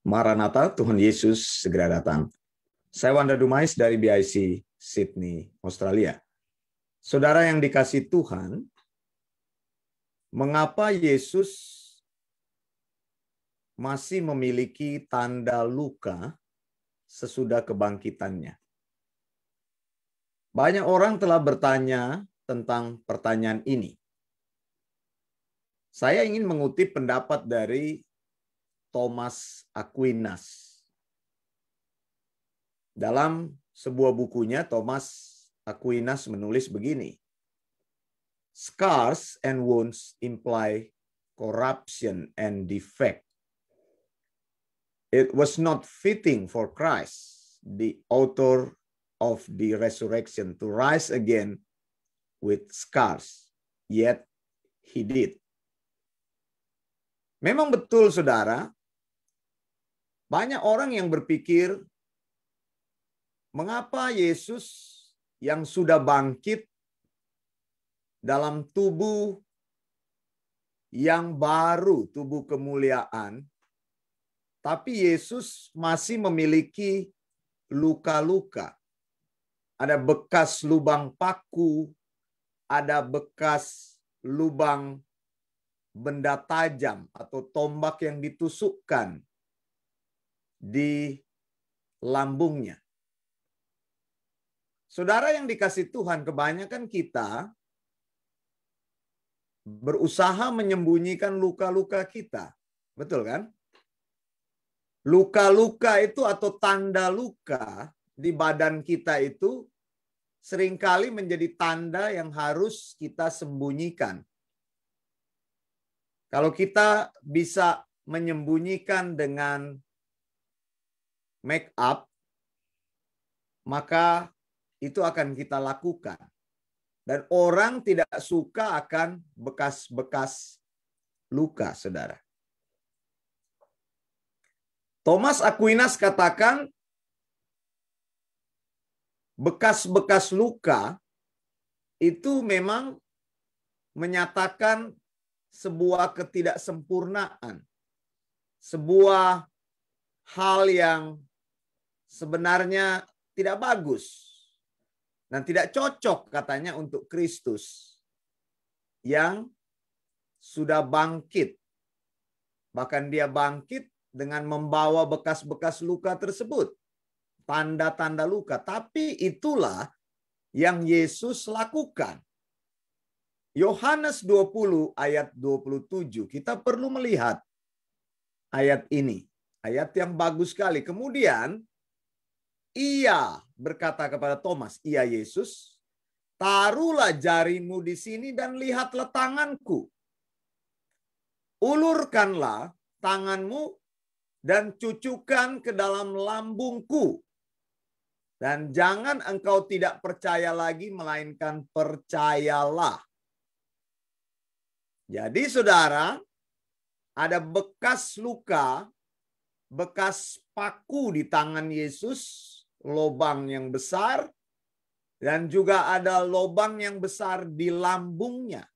Maranatha, Tuhan Yesus segera datang. Saya Wanda Dumais dari BIC Sydney, Australia. Saudara yang dikasihi Tuhan, mengapa Yesus masih memiliki tanda luka sesudah kebangkitannya? Banyak orang telah bertanya tentang pertanyaan ini. Saya ingin mengutip pendapat dari Thomas Aquinas. Dalam sebuah bukunya, Thomas Aquinas menulis begini. Scars and wounds imply corruption and defect. It was not fitting for Christ, the author of the resurrection, to rise again with scars, yet he did. Memang betul, saudara, banyak orang yang berpikir, mengapa Yesus yang sudah bangkit dalam tubuh yang baru, tubuh kemuliaan, tapi Yesus masih memiliki luka-luka. Ada bekas lubang paku, ada bekas lubang benda tajam atau tombak yang ditusukkan di lambungnya. Saudara yang dikasihi Tuhan, kebanyakan kita berusaha menyembunyikan luka-luka kita. Betul kan? Luka-luka itu atau tanda luka di badan kita itu seringkali menjadi tanda yang harus kita sembunyikan. Kalau kita bisa menyembunyikan dengan make up, maka itu akan kita lakukan. Dan orang tidak suka akan bekas-bekas luka, saudara. Thomas Aquinas katakan, bekas-bekas luka itu memang menyatakan sebuah ketidaksempurnaan. Sebuah hal yang sebenarnya tidak bagus. Dan tidak cocok katanya untuk Kristus yang sudah bangkit. Bahkan dia bangkit dengan membawa bekas-bekas luka tersebut. Tanda-tanda luka. Tapi itulah yang Yesus lakukan. Yohanes 20 ayat 27. Kita perlu melihat ayat ini. Ayat yang bagus sekali. Kemudian ia berkata kepada Thomas, ia Yesus, taruhlah jarimu di sini dan lihatlah tanganku. Ulurkanlah tanganmu dan cucukkan ke dalam lambungku. Dan jangan engkau tidak percaya lagi, melainkan percayalah. Jadi saudara, ada bekas luka, bekas paku di tangan Yesus, lubang yang besar, dan juga ada lubang yang besar di lambungnya.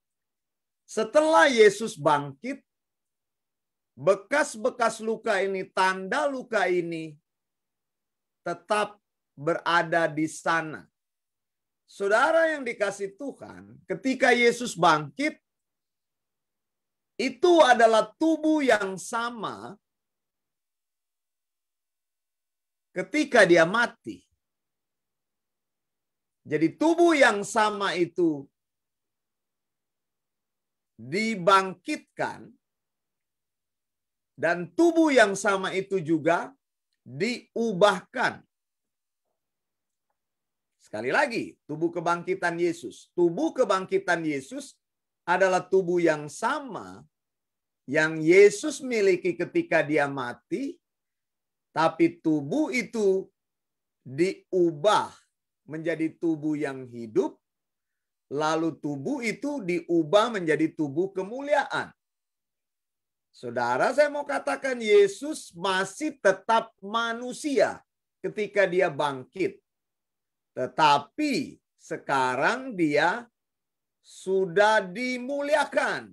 Setelah Yesus bangkit, bekas-bekas luka ini, tanda luka ini tetap berada di sana. Saudara yang dikasihi Tuhan, ketika Yesus bangkit, itu adalah tubuh yang sama ketika dia mati. Jadi tubuh yang sama itu dibangkitkan dan tubuh yang sama itu juga diubahkan. Sekali lagi, tubuh kebangkitan Yesus. Tubuh kebangkitan Yesus adalah tubuh yang sama yang Yesus miliki ketika dia mati, tapi tubuh itu diubah menjadi tubuh yang hidup, lalu tubuh itu diubah menjadi tubuh kemuliaan. Saudara, saya mau katakan Yesus masih tetap manusia ketika dia bangkit. Tetapi sekarang dia sudah dimuliakan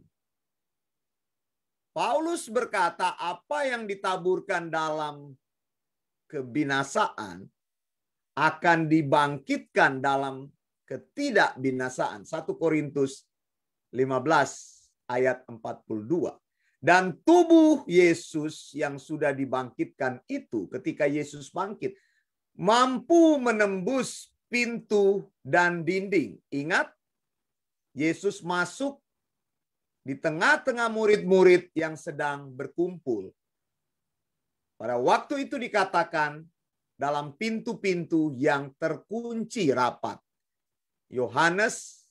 Paulus berkata apa yang ditaburkan dalam kebinasaan akan dibangkitkan dalam ketidakbinasaan. 1 Korintus 15 ayat 42. Dan tubuh Yesus yang sudah dibangkitkan itu ketika Yesus bangkit mampu menembus pintu dan dinding. Ingat, Yesus masuk di tengah-tengah murid-murid yang sedang berkumpul. Pada waktu itu dikatakan dalam pintu-pintu yang terkunci rapat. Yohanes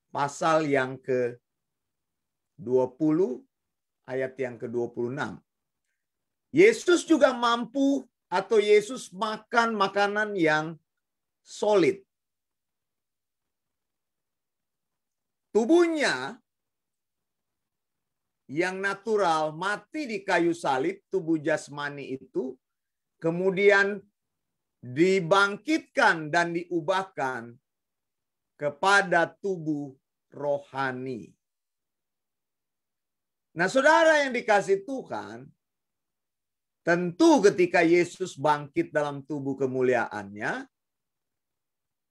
pasal yang ke-20 ayat yang ke-26. Yesus juga mampu atau Yesus makan makanan yang solid. Tubuhnya yang natural mati di kayu salib, tubuh jasmani itu, kemudian dibangkitkan dan diubahkan kepada tubuh rohani. Nah, saudara yang dikasih Tuhan, tentu ketika Yesus bangkit dalam tubuh kemuliaannya,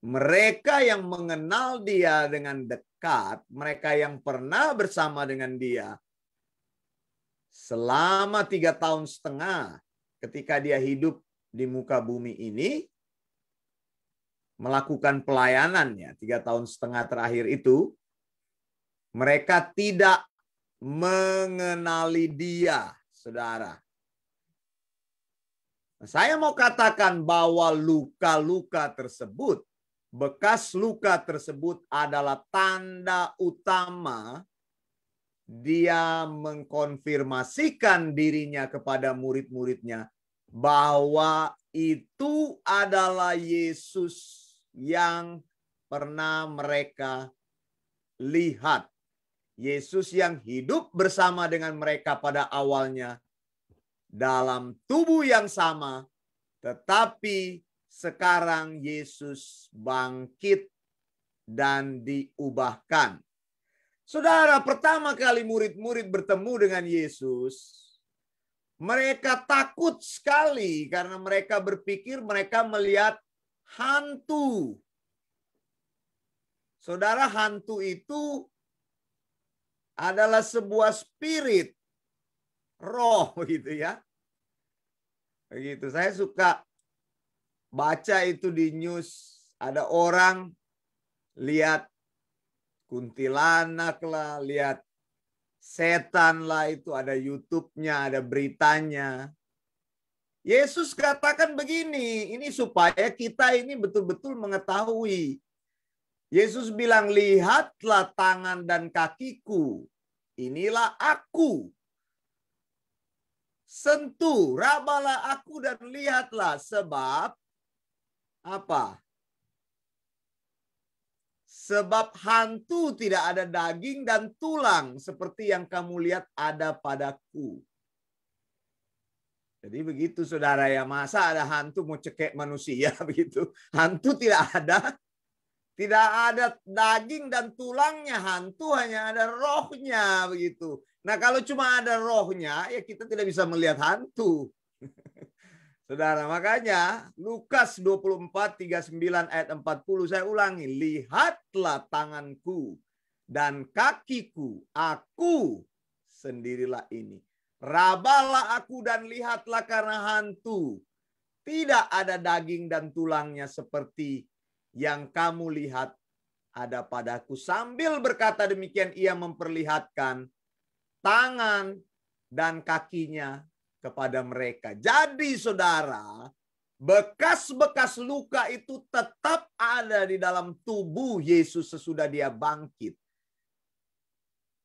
mereka yang mengenal dia dengan dekat, mereka yang pernah bersama dengan dia selama 3,5 tahun ketika dia hidup di muka bumi ini, melakukan pelayanannya 3,5 tahun terakhir itu, mereka tidak mengenali dia, saudara. Saya mau katakan bahwa luka-luka tersebut, bekas luka tersebut adalah tanda utama dia mengkonfirmasikan dirinya kepada murid-muridnya bahwa itu adalah Yesus yang pernah mereka lihat. Yesus yang hidup bersama dengan mereka pada awalnya dalam tubuh yang sama, tetapi sekarang Yesus bangkit dan diubahkan. Saudara, pertama kali murid-murid bertemu dengan Yesus, mereka takut sekali karena mereka berpikir mereka melihat hantu. Saudara, hantu itu adalah sebuah spirit, roh gitu ya. Begitu. Saya suka baca itu di news, ada orang lihat kuntilanak lah, lihat setan lah, itu ada YouTube-nya, ada beritanya. Yesus katakan begini, ini supaya kita ini betul-betul mengetahui. Yesus bilang, lihatlah tangan dan kakiku, inilah aku. Sentuh, rabalah aku dan lihatlah, sebab apa? Sebab hantu tidak ada daging dan tulang seperti yang kamu lihat ada padaku. Jadi begitu saudara ya, masa ada hantu mau cekek manusia begitu? Hantu tidak ada. Tidak ada daging dan tulangnya, hantu hanya ada rohnya begitu. Nah, kalau cuma ada rohnya ya kita tidak bisa melihat hantu. Saudara, makanya Lukas 24:39 ayat 40, saya ulangi, lihatlah tanganku dan kakiku, aku sendirilah ini. Rabalah aku dan lihatlah, karena hantu tidak ada daging dan tulangnya seperti yang kamu lihat ada padaku. Sambil berkata demikian, ia memperlihatkan tangan dan kakinya kepada mereka. Jadi saudara, bekas-bekas luka itu tetap ada di dalam tubuh Yesus sesudah dia bangkit.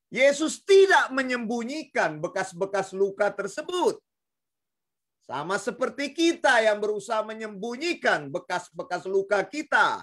Yesus tidak menyembunyikan bekas-bekas luka tersebut. Sama seperti kita yang berusaha menyembunyikan bekas-bekas luka kita.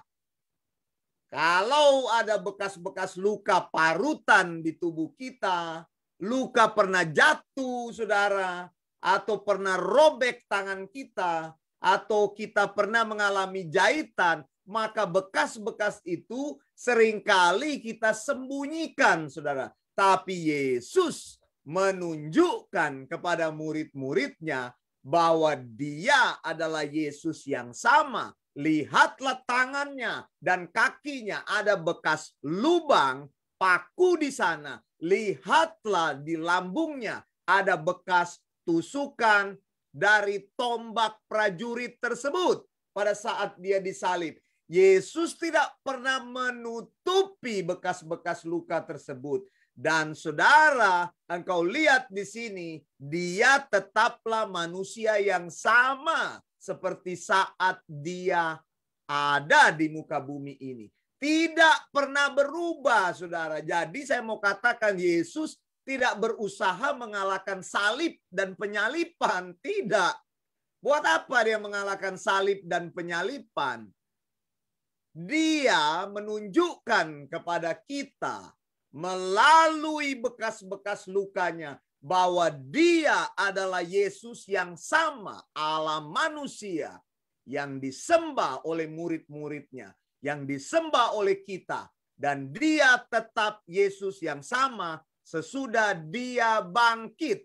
Kalau ada bekas-bekas luka parutan di tubuh kita, luka pernah jatuh, saudara, atau pernah robek tangan kita, atau kita pernah mengalami jahitan, maka bekas-bekas itu seringkali kita sembunyikan, saudara. Tapi Yesus menunjukkan kepada murid-muridnya bahwa dia adalah Yesus yang sama. Lihatlah tangannya dan kakinya, ada bekas lubang paku di sana. Lihatlah di lambungnya, ada bekas tusukan dari tombak prajurit tersebut pada saat dia disalib. Yesus tidak pernah menutupi bekas-bekas luka tersebut. Dan saudara, engkau lihat di sini, dia tetaplah manusia yang sama seperti saat dia ada di muka bumi ini. Tidak pernah berubah, saudara. Jadi saya mau katakan Yesus tidak berusaha mengalahkan salib dan penyalipan. Tidak. Buat apa dia mengalahkan salib dan penyalipan? Dia menunjukkan kepada kita melalui bekas-bekas lukanya bahwa dia adalah Yesus yang sama, Allah manusia, yang disembah oleh murid-muridnya, yang disembah oleh kita. Dan dia tetap Yesus yang sama sesudah dia bangkit.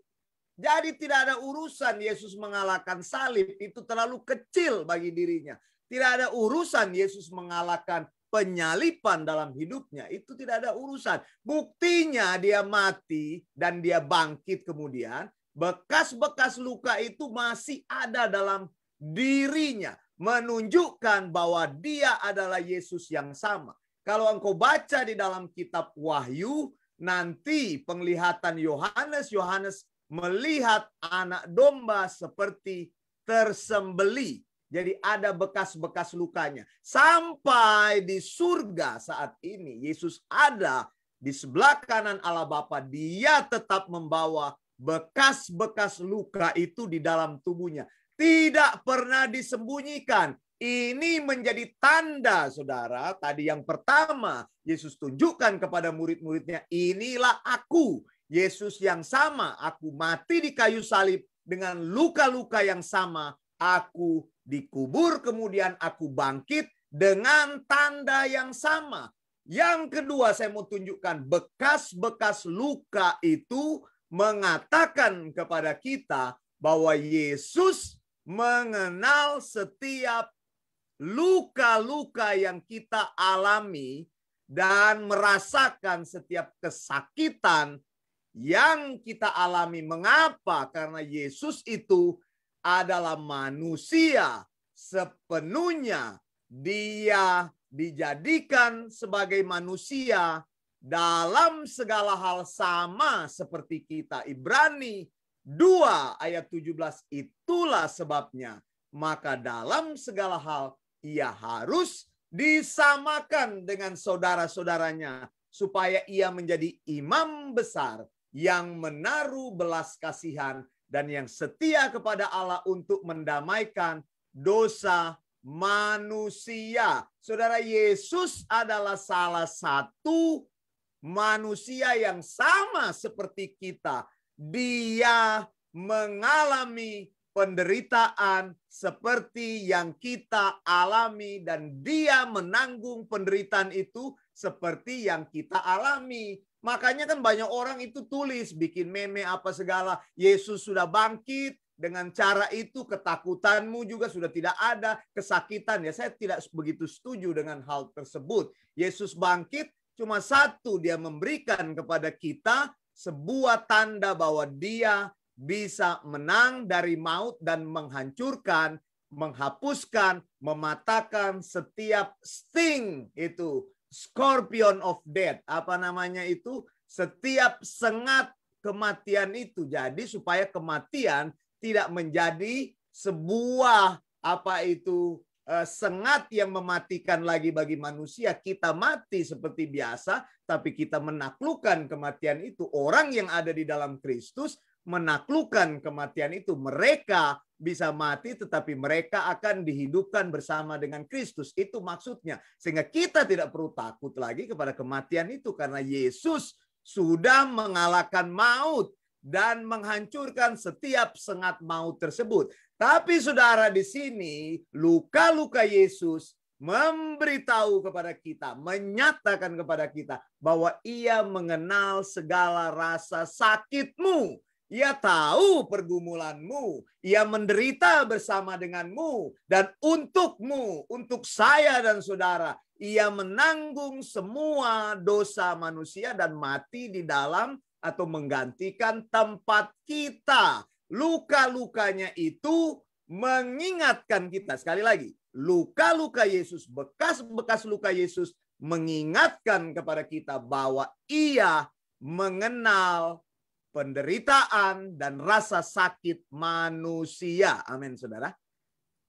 Jadi tidak ada urusan Yesus mengalahkan salib, itu terlalu kecil bagi dirinya. Tidak ada urusan Yesus mengalahkan penyalipan dalam hidupnya, itu tidak ada urusan. Buktinya dia mati dan dia bangkit kemudian, bekas-bekas luka itu masih ada dalam dirinya, menunjukkan bahwa dia adalah Yesus yang sama. Kalau engkau baca di dalam kitab Wahyu, nanti penglihatan Yohanes melihat anak domba seperti tersembelih. Jadi ada bekas-bekas lukanya. Sampai di surga saat ini, Yesus ada di sebelah kanan Allah Bapa. Dia tetap membawa bekas-bekas luka itu di dalam tubuhnya. Tidak pernah disembunyikan. Ini menjadi tanda, saudara. Tadi yang pertama, Yesus tunjukkan kepada murid-muridnya, inilah aku, Yesus yang sama. Aku mati di kayu salib dengan luka-luka yang sama. Aku dikubur, kemudian aku bangkit dengan tanda yang sama. Yang kedua, saya mau tunjukkan bekas-bekas luka itu mengatakan kepada kita bahwa Yesus mengenal setiap luka-luka yang kita alami dan merasakan setiap kesakitan yang kita alami. Mengapa? Karena Yesus itu adalah manusia sepenuhnya. Dia dijadikan sebagai manusia dalam segala hal sama seperti kita. Ibrani 2 ayat 17, itulah sebabnya maka dalam segala hal ia harus disamakan dengan saudara-saudaranya supaya ia menjadi imam besar yang menaruh belas kasihan dan yang setia kepada Allah untuk mendamaikan dosa manusia. Saudara, Yesus adalah salah satu manusia yang sama seperti kita. Dia mengalami penderitaan seperti yang kita alami dan dia menanggung penderitaan itu seperti yang kita alami. Makanya kan banyak orang itu tulis, bikin meme apa segala. Yesus sudah bangkit, dengan cara itu ketakutanmu juga sudah tidak ada, kesakitan. Ya, saya tidak begitu setuju dengan hal tersebut. Yesus bangkit cuma satu, dia memberikan kepada kita sebuah tanda bahwa dia bisa menang dari maut dan menghancurkan, menghapuskan, mematahkan setiap sting itu. Scorpion of death, apa namanya itu, setiap sengat kematian itu. Jadi supaya kematian tidak menjadi sebuah sengat yang mematikan lagi bagi manusia. Kita mati seperti biasa, tapi kita menaklukkan kematian itu. Orang yang ada di dalam Kristus menaklukkan kematian itu. Mereka bisa mati tetapi mereka akan dihidupkan bersama dengan Kristus. Itu maksudnya. Sehingga kita tidak perlu takut lagi kepada kematian itu karena Yesus sudah mengalahkan maut dan menghancurkan setiap sengat maut tersebut. Tapi saudara, di sini luka-luka Yesus memberitahu kepada kita, menyatakan kepada kita bahwa ia mengenal segala rasa sakitmu. Ia tahu pergumulanmu, ia menderita bersama denganmu, dan untukmu, untuk saya dan saudara, ia menanggung semua dosa manusia dan mati di dalam atau menggantikan tempat kita. Luka-lukanya itu mengingatkan kita. Sekali lagi, luka-luka Yesus, bekas-bekas luka Yesus mengingatkan kepada kita bahwa ia mengenal penderitaan dan rasa sakit manusia. Amin, saudara.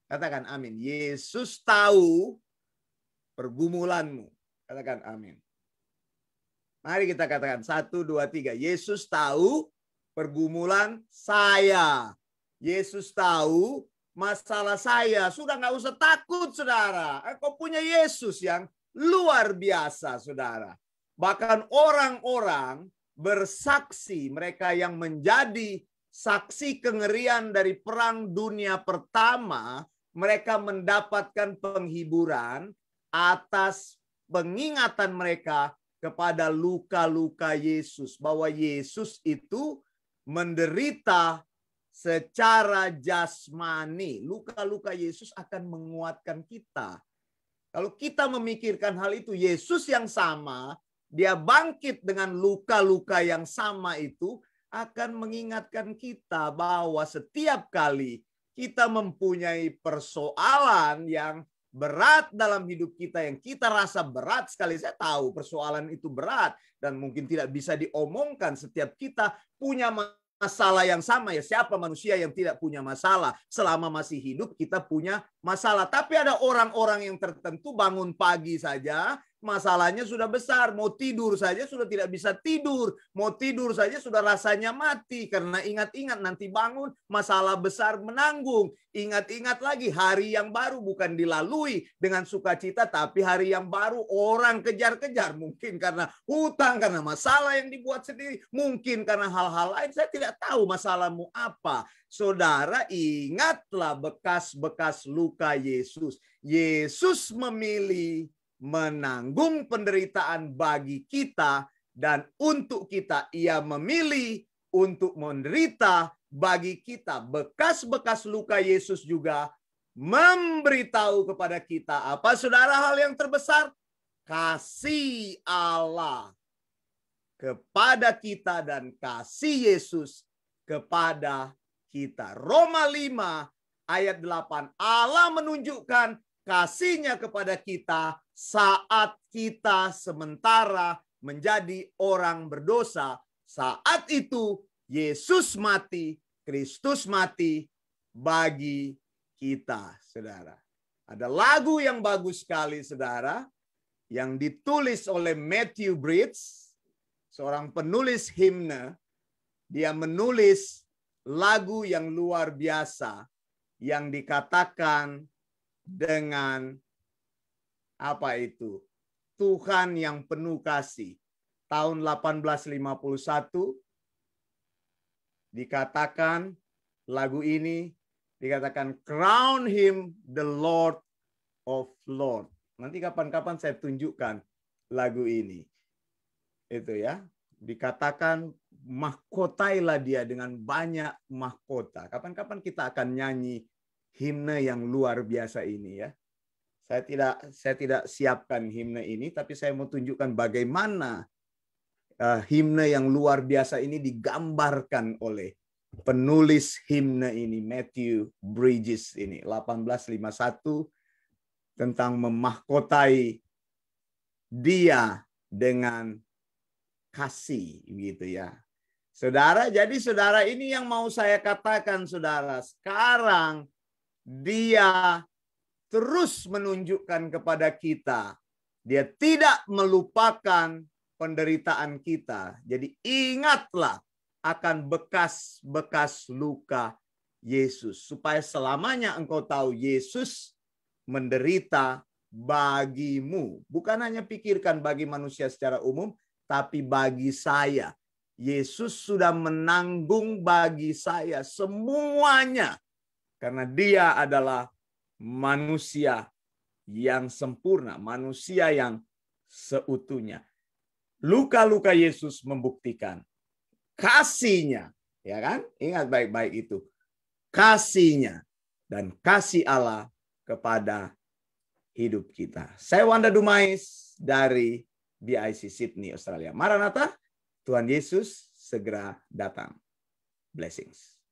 Katakan amin. Yesus tahu pergumulanmu. Katakan amin. Mari kita katakan 1, 2, 3. Yesus tahu pergumulan saya. Yesus tahu masalah saya. Sudah nggak usah takut, saudara. Kau punya Yesus yang luar biasa, saudara. Bahkan orang-orang bersaksi, mereka yang menjadi saksi kengerian dari Perang Dunia Pertama, mereka mendapatkan penghiburan atas pengingatan mereka kepada luka-luka Yesus, bahwa Yesus itu menderita secara jasmani. Luka-luka Yesus akan menguatkan kita. Kalau kita memikirkan hal itu, Yesus yang sama, dia bangkit dengan luka-luka yang sama itu akan mengingatkan kita bahwa setiap kali kita mempunyai persoalan yang berat dalam hidup kita, yang kita rasa berat sekali. Saya tahu persoalan itu berat dan mungkin tidak bisa diomongkan. Setiap kita punya masalah yang sama. Ya, siapa manusia yang tidak punya masalah? Selama masih hidup kita punya masalah. Tapi ada orang-orang yang tertentu bangun pagi saja masalahnya sudah besar. Mau tidur saja sudah tidak bisa tidur. Mau tidur saja sudah rasanya mati. Karena ingat-ingat nanti bangun masalah besar menanggung. Ingat-ingat lagi hari yang baru bukan dilalui dengan sukacita. Tapi hari yang baru orang kejar-kejar. Mungkin karena hutang, karena masalah yang dibuat sendiri. Mungkin karena hal-hal lain. Saya tidak tahu masalahmu apa. Saudara, ingatlah bekas-bekas luka Yesus. Yesus memilih menanggung penderitaan bagi kita, dan untuk kita ia memilih untuk menderita bagi kita. Bekas-bekas luka Yesus juga memberitahu kepada kita apa, saudara, hal yang terbesar? Kasih Allah kepada kita dan kasih Yesus kepada kita. Roma 5 ayat 8. Allah menunjukkan kasih-Nya kepada kita saat kita sementara menjadi orang berdosa. Saat itu Yesus mati, Kristus mati bagi kita, saudara. Ada lagu yang bagus sekali, saudara, yang ditulis oleh Matthew Bridges, seorang penulis himne. Dia menulis lagu yang luar biasa yang dikatakan dengan apa itu? Tuhan yang penuh kasih. Tahun 1851 dikatakan lagu ini dikatakan crown him the Lord of Lord. Nanti kapan-kapan saya tunjukkan lagu ini. Itu ya. Dikatakan mahkotailah dia dengan banyak mahkota. Kapan-kapan kita akan nyanyi himne yang luar biasa ini ya. Saya tidak siapkan himne ini, tapi saya mau tunjukkan bagaimana himne yang luar biasa ini digambarkan oleh penulis himne ini, Matthew Bridges ini, 1851, tentang memahkotai dia dengan kasih, gitu ya. Saudara, jadi saudara, ini yang mau saya katakan, saudara. Sekarang dia terus menunjukkan kepada kita, dia tidak melupakan penderitaan kita. Jadi ingatlah akan bekas-bekas luka Yesus, supaya selamanya engkau tahu Yesus menderita bagimu. Bukan hanya pikirkan bagi manusia secara umum, tapi bagi saya. Yesus sudah menanggung bagi saya semuanya. Karena dia adalah manusia yang sempurna, manusia yang seutuhnya. Luka-luka Yesus membuktikan kasih-Nya, ya kan? Ingat baik-baik itu. Kasih-Nya dan kasih Allah kepada hidup kita. Saya Wanda Dumais dari BIC Sydney, Australia. Maranatha, Tuhan Yesus segera datang. Blessings.